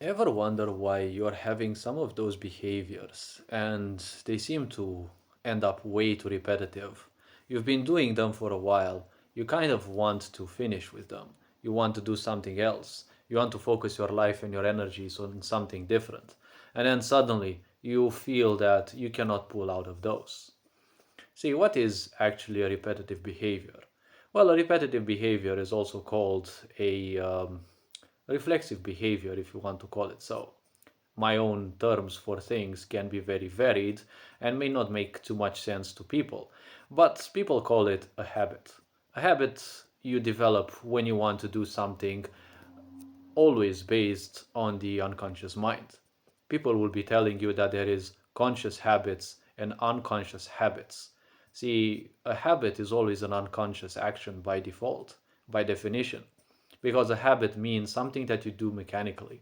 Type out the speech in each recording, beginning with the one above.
Ever wonder why you're having some of those behaviors and they seem to end up way too repetitive? You've been doing them for a while. You kind of want to finish with them. You want to do something else. You want to focus your life and your energies on something different. And then suddenly you feel that you cannot pull out of those. See, what is actually a repetitive behavior? Well, a repetitive behavior is also called a reflexive behavior, if you want to call it so. My own terms for things can be very varied and may not make too much sense to people, but people call it a habit. A habit you develop when you want to do something, always based on the unconscious mind. People will be telling you that there is conscious habits and unconscious habits. See, a habit is always an unconscious action by default, by definition, because a habit means something that you do mechanically.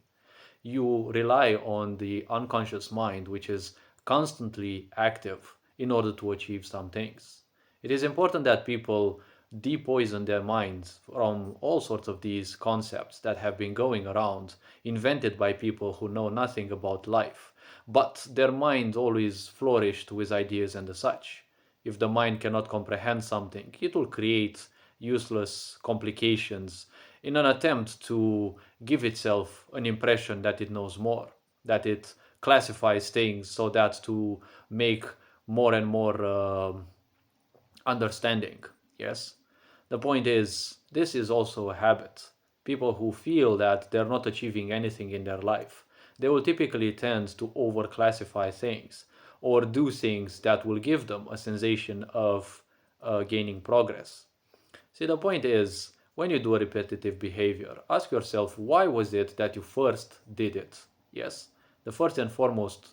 You rely on the unconscious mind, which is constantly active in order to achieve some things. It is important that people depoison their minds from all sorts of these concepts that have been going around, invented by people who know nothing about life, but their mind always flourished with ideas and the such. If the mind cannot comprehend something, it will create useless complications in an attempt to give itself an impression that it knows more, that it classifies things so that to make more and more understanding. Yes? The point is, this is also a habit. People who feel that they're not achieving anything in their life, they will typically tend to overclassify things or do things that will give them a sensation of gaining progress. See, the point is, when you do a repetitive behavior, ask yourself why was it that you first did it? Yes, the first and foremost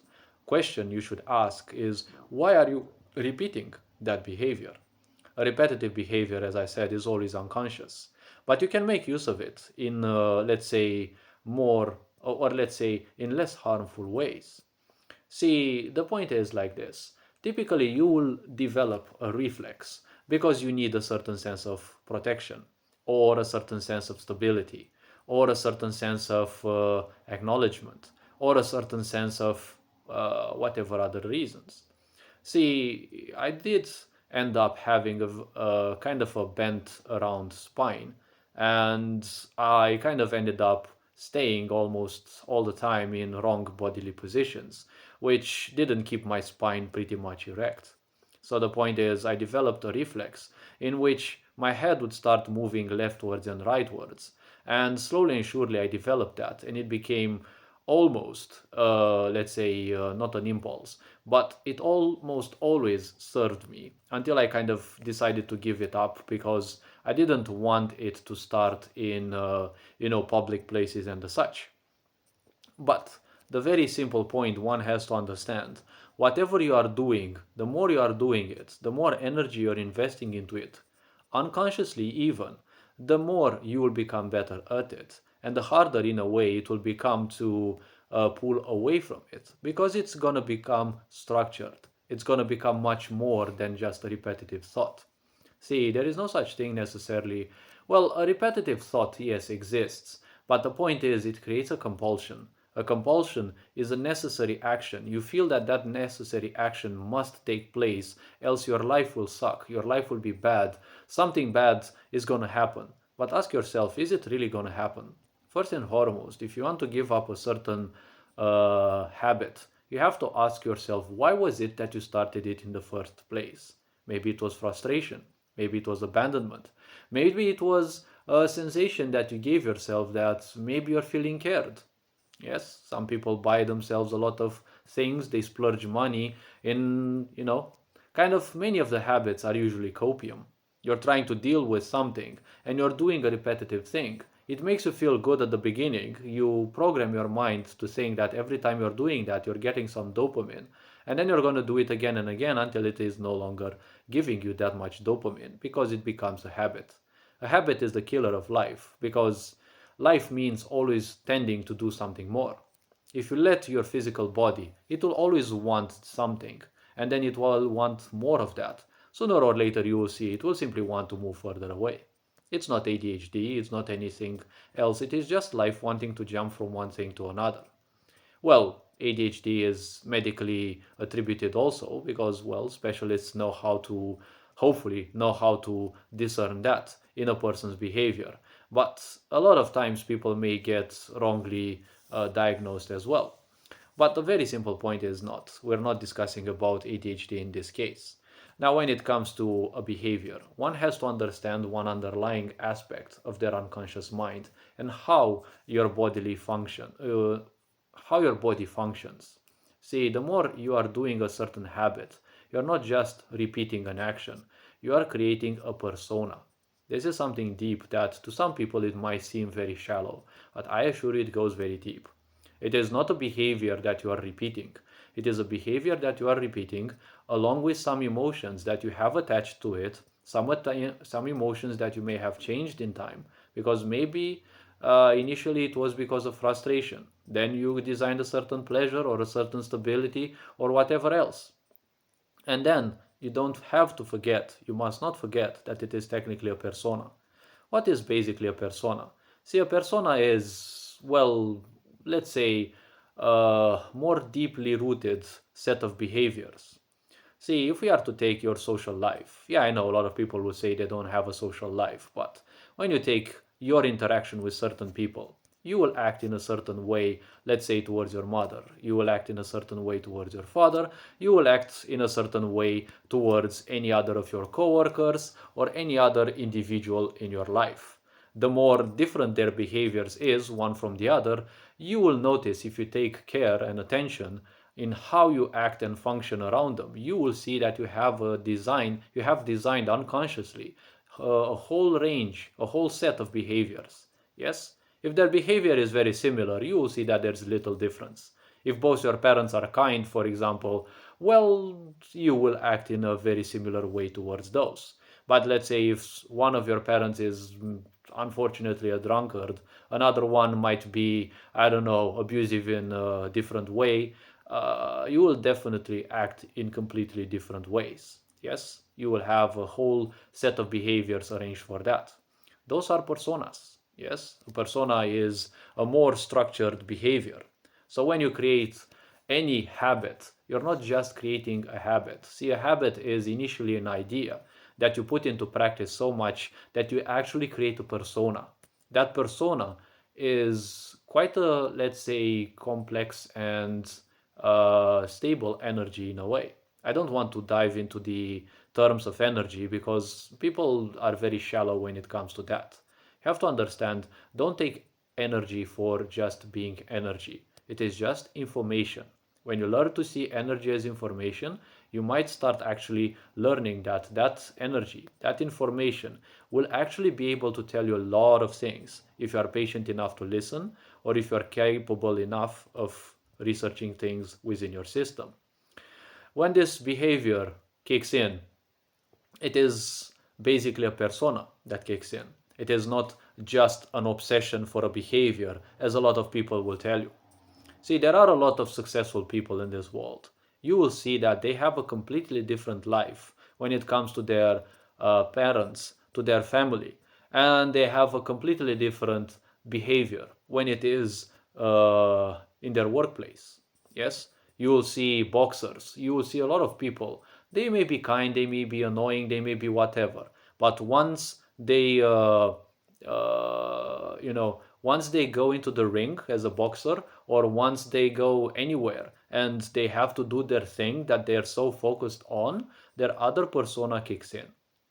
question you should ask is why are you repeating that behavior? A repetitive behavior, as I said, is always unconscious, but you can make use of it in, let's say, more or let's say in less harmful ways. See, the point is like this. Typically, you will develop a reflex because you need a certain sense of protection, or a certain sense of stability, or a certain sense of acknowledgement, or a certain sense of whatever other reasons. See, I did end up having a kind of a bent around spine, and I kind of ended up staying almost all the time in wrong bodily positions, which didn't keep my spine pretty much erect. So the point is, I developed a reflex in which my head would start moving leftwards and rightwards. And slowly and surely, I developed that, and it became almost, let's say, not an impulse, but it almost always served me until I kind of decided to give it up because I didn't want it to start in, public places and the such. But the very simple point one has to understand, whatever you are doing, the more you are doing it, the more energy you're investing into it, unconsciously even, the more you will become better at it. And the harder, in a way, it will become to pull away from it because it's going to become structured. It's going to become much more than just a repetitive thought. See, there is no such thing necessarily. Well, a repetitive thought, yes, exists, but the point is it creates a compulsion. A compulsion is a necessary action. You feel that that necessary action must take place, else your life will suck, your life will be bad, something bad is going to happen. But ask yourself, is it really going to happen? First and foremost, if you want to give up a certain habit, you have to ask yourself, why was it that you started it in the first place? Maybe it was frustration. Maybe it was abandonment. Maybe it was a sensation that you gave yourself that maybe you're feeling cared. Yes, some people buy themselves a lot of things, they splurge money in, kind of many of the habits are usually copium. You're trying to deal with something and you're doing a repetitive thing. It makes you feel good at the beginning. You program your mind to think that every time you're doing that, you're getting some dopamine. And then you're going to do it again and again until it is no longer giving you that much dopamine because it becomes a habit. A habit is the killer of life because life means always tending to do something more. If you let your physical body, it will always want something, and then it will want more of that. Sooner or later, you will see it will simply want to move further away. It's not ADHD, it's not anything else. It is just life wanting to jump from one thing to another. Well, ADHD is medically attributed also because, well, specialists know how to, hopefully, know how to discern that in a person's behavior. But a lot of times people may get wrongly diagnosed as well. But the very simple point is not. We're not discussing about ADHD in this case. Now, when it comes to a behavior, one has to understand one underlying aspect of their unconscious mind and how your body functions. See, the more you are doing a certain habit, you're not just repeating an action, you are creating a persona. This is something deep that to some people it might seem very shallow, but I assure you it goes very deep. It is not a behavior that you are repeating. It is a behavior that you are repeating along with some emotions that you have attached to it, some emotions that you may have changed in time, because maybe initially it was because of frustration. Then you designed a certain pleasure or a certain stability or whatever else. And then you don't have to forget, you must not forget that it is technically a persona. What is basically a persona? See, a persona is, well, let's say, a more deeply rooted set of behaviors. See, if we are to take your social life, yeah, I know a lot of people will say they don't have a social life, but when you take your interaction with certain people, you will act in a certain way, let's say towards your mother, you will act in a certain way towards your father, you will act in a certain way towards any other of your coworkers or any other individual in your life. The more different their behaviors is one from the other, you will notice if you take care and attention in how you act and function around them. You will see that you have designed unconsciously a whole range, a whole set of behaviors. Yes? If their behavior is very similar, you will see that there's little difference. If both your parents are kind, for example, well, you will act in a very similar way towards those. But let's say if one of your parents is unfortunately a drunkard, another one might be, I don't know, abusive in a different way, you will definitely act in completely different ways. Yes, you will have a whole set of behaviors arranged for that. Those are personas. Yes, a persona is a more structured behavior. So when you create any habit, you're not just creating a habit. See, a habit is initially an idea that you put into practice so much that you actually create a persona. That persona is quite a, let's say, complex and stable energy in a way. I don't want to dive into the terms of energy because people are very shallow when it comes to that. You have to understand, don't take energy for just being energy. It is just information. When you learn to see energy as information, you might start actually learning that that energy, that information will actually be able to tell you a lot of things if you are patient enough to listen or if you are capable enough of researching things within your system. When this behavior kicks in, it is basically a persona that kicks in. It is not just an obsession for a behavior, as a lot of people will tell you. See, there are a lot of successful people in this world. You will see that they have a completely different life when it comes to their parents, to their family, and they have a completely different behavior when it is in their workplace. Yes, you will see boxers, you will see a lot of people. They may be kind, they may be annoying, they may be whatever, but once they go into the ring as a boxer, or once they go anywhere and they have to do their thing that they're so focused on, their other persona kicks in.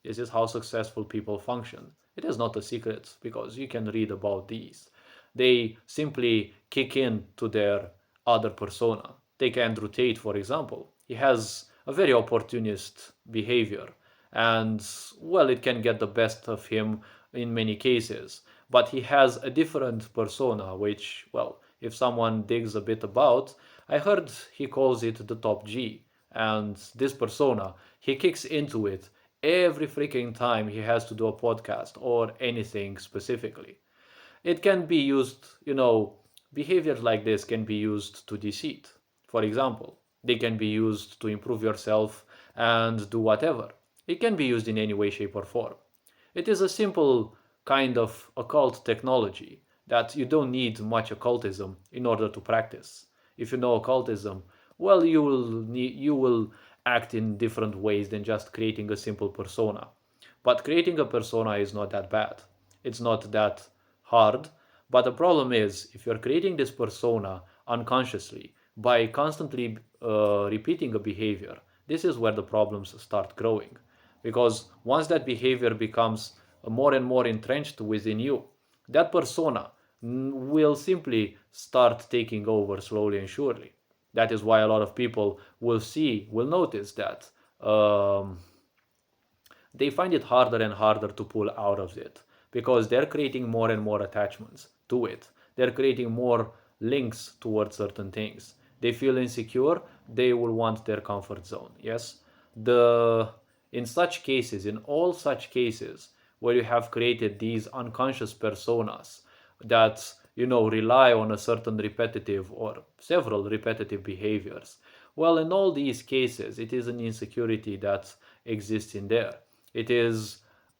This is how successful people function. It is not a secret because you can read about these. They simply kick in to their other persona. Take Andrew Tate, for example. He has a very opportunist behavior, and well, it can get the best of him in many cases. But he has a different persona, which, well, if someone digs a bit about, I heard he calls it the top G. And this persona, he kicks into it every freaking time he has to do a podcast or anything specifically. It can be used, behaviors like this can be used to deceit. For example, they can be used to improve yourself and do whatever. It can be used in any way, shape, or form. It is a simple kind of occult technology that you don't need much occultism in order to practice. If you know occultism, well, you will act in different ways than just creating a simple persona. But creating a persona is not that bad. It's not that hard. But the problem is, if you're creating this persona unconsciously by constantly repeating a behavior, this is where the problems start growing. Because once that behavior becomes more and more entrenched within you, that persona will simply start taking over slowly and surely. That is why a lot of people will notice that they find it harder and harder to pull out of it because they're creating more and more attachments to it. They're creating more links towards certain things. They feel insecure, they will want their comfort zone. Yes? The in such cases, in all such cases where you have created these unconscious personas that rely on a certain repetitive or several repetitive behaviors, well, in all these cases it is an insecurity that exists in there. It is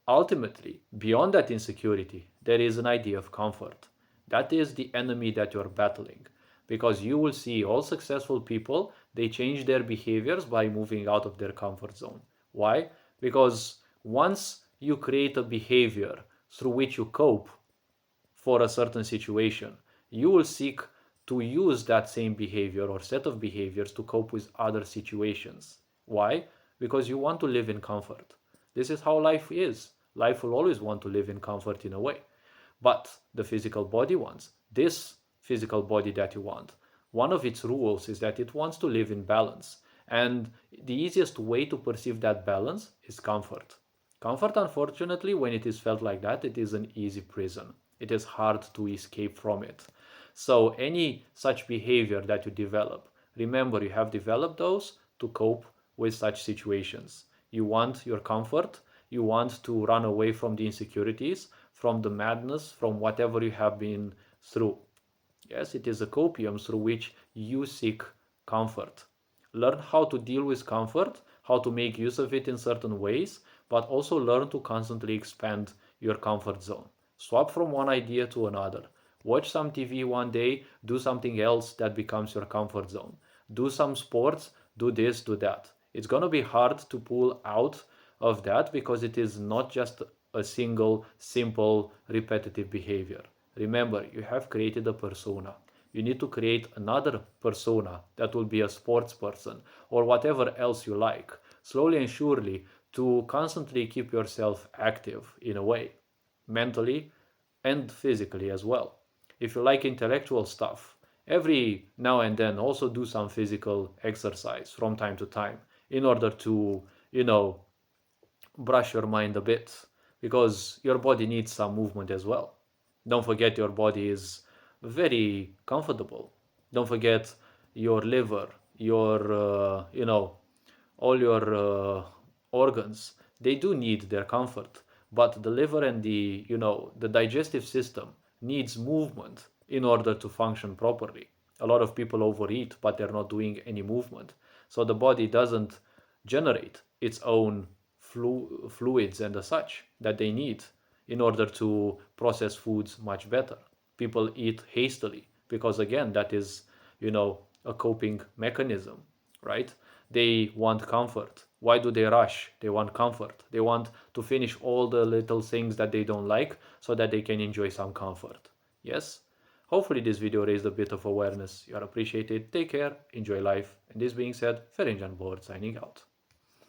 ultimately beyond that insecurity, there is an idea of comfort. That is the enemy that you're battling. Because you will see all successful people, they change their behaviors by moving out of their comfort zone. Why? Because once you create a behavior through which you cope for a certain situation, you will seek to use that same behavior or set of behaviors to cope with other situations. Why? Because you want to live in comfort. This is how life is. Life will always want to live in comfort in a way. But the physical body wants. This physical body that you want, one of its rules is that it wants to live in balance. And the easiest way to perceive that balance is comfort. Comfort, unfortunately, when it is felt like that, it is an easy prison. It is hard to escape from it. So, any such behavior that you develop, remember you have developed those to cope with such situations. You want your comfort, you want to run away from the insecurities, from the madness, from whatever you have been through. Yes, it is a copium through which you seek comfort. Learn how to deal with comfort, how to make use of it in certain ways, but also learn to constantly expand your comfort zone. Swap from one idea to another. Watch some TV one day, do something else that becomes your comfort zone. Do some sports, do this, do that. It's going to be hard to pull out of that because it is not just a single, simple, repetitive behavior. Remember, you have created a persona. You need to create another persona that will be a sports person or whatever else you like, slowly and surely, to constantly keep yourself active in a way, mentally and physically as well. If you like intellectual stuff, every now and then also do some physical exercise from time to time in order to, you know, brush your mind a bit because your body needs some movement as well. Don't forget your body is very comfortable. Don't forget your liver, all your organs. They do need their comfort, but the liver and the digestive system needs movement in order to function properly. A lot of people overeat, but they're not doing any movement. So the body doesn't generate its own fluids and the such that they need in order to process foods much better. People eat hastily because again that is, a coping mechanism, right? They want comfort. Why do they rush? They want comfort. They want to finish all the little things that they don't like so that they can enjoy some comfort. Yes? Hopefully this video raised a bit of awareness. You are appreciated. Take care. Enjoy life. And this being said, Ferenjan Board signing out.